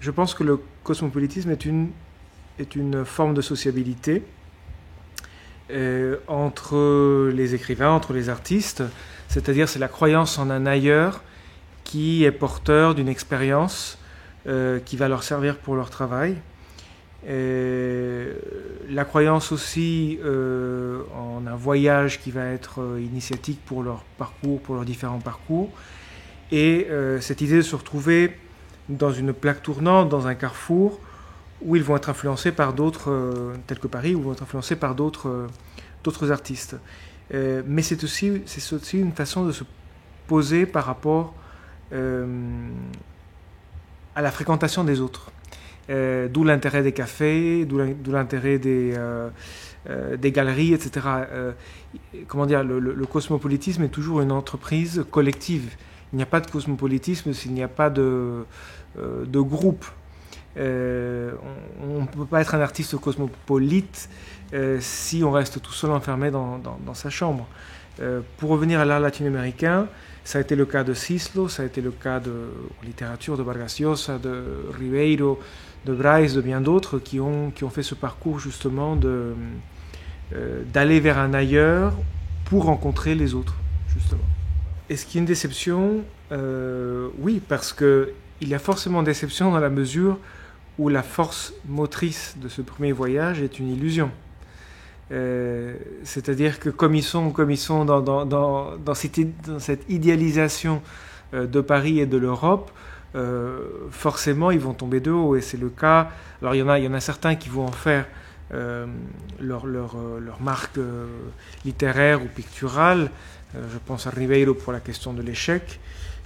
Je pense que le cosmopolitisme est une forme de sociabilité entre les écrivains, entre les artistes, c'est-à-dire c'est la croyance en un ailleurs qui est porteur d'une expérience qui va leur servir pour leur travail. La croyance aussi en un voyage qui va être initiatique pour leur parcours, pour leurs différents parcours, et cette idée de se retrouver dans une plaque tournante, dans un carrefour, où ils vont être influencés par d'autres, tels que Paris, où ils vont être influencés par d'autres artistes. Mais c'est aussi une façon de se poser par rapport à la fréquentation des autres. D'où l'intérêt des cafés, d'où l'intérêt des galeries, etc. Comment dire, le cosmopolitisme est toujours une entreprise collective. Il n'y a pas de cosmopolitisme s'il n'y a pas de groupe. On ne peut pas être un artiste cosmopolite si on reste tout seul enfermé dans sa chambre. Pour revenir à l'art latino-américain, ça a été le cas de Cislo, ça a été le cas de littérature de Vargas Llosa, de Ribeiro, de Bryce, de bien d'autres qui ont fait ce parcours justement d'aller vers un ailleurs pour rencontrer les autres, justement. Est-ce qu'il y a une déception ? Oui, parce qu'il y a forcément déception dans la mesure où la force motrice de ce premier voyage est une illusion. C'est-à-dire que comme ils sont dans cette idéalisation de Paris et de l'Europe, forcément ils vont tomber de haut, et c'est le cas. Alors il y en a certains qui vont en faire leur marque littéraire ou picturale. Je pense à Ribeiro pour la question de l'échec,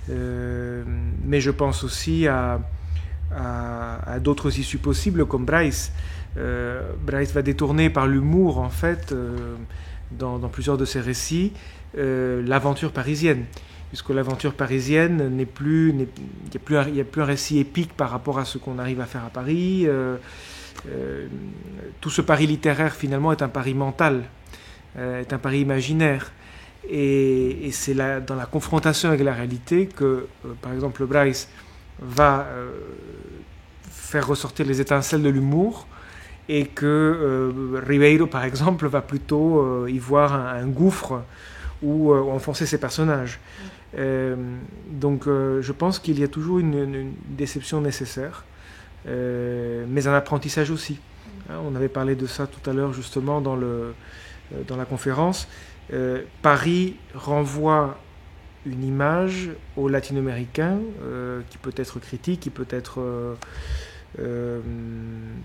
mais je pense aussi à d'autres issues possibles comme Bryce. Bryce va détourner par l'humour, en fait, dans plusieurs de ses récits, l'aventure parisienne. Puisque l'aventure parisienne n'est plus, il n'y a plus un récit épique par rapport à ce qu'on arrive à faire à Paris. Tout ce Paris littéraire, finalement, est un Paris mental, est un Paris imaginaire. Et c'est dans la confrontation avec la réalité que, par exemple, Bryce va faire ressortir les étincelles de l'humour, et que Ribeiro, par exemple, va plutôt y voir un gouffre où enfoncer ses personnages. Donc je pense qu'il y a toujours une déception nécessaire, mais un apprentissage aussi. On avait parlé de ça tout à l'heure justement dans la conférence. Paris renvoie une image aux latino-américains qui peut être critique, qui peut être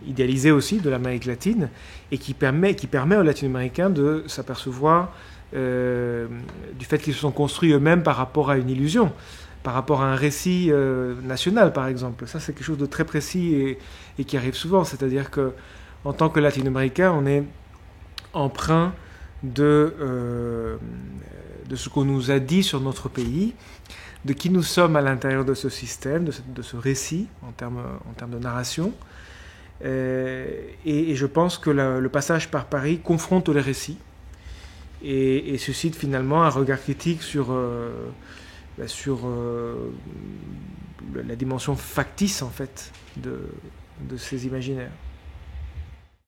idéalisée aussi de l'Amérique latine, et qui permet aux latino-américains de s'apercevoir du fait qu'ils se sont construits eux-mêmes par rapport à une illusion, par rapport à un récit national, par exemple. Ça, c'est quelque chose de très précis et qui arrive souvent. C'est-à-dire qu'en tant que latino-américain, on est empreint de ce qu'on nous a dit sur notre pays, de qui nous sommes à l'intérieur de ce système, de ce récit en termes de narration. Et je pense que le passage par Paris confronte les récits et suscite finalement un regard critique sur la dimension factice, en fait, de ces imaginaires.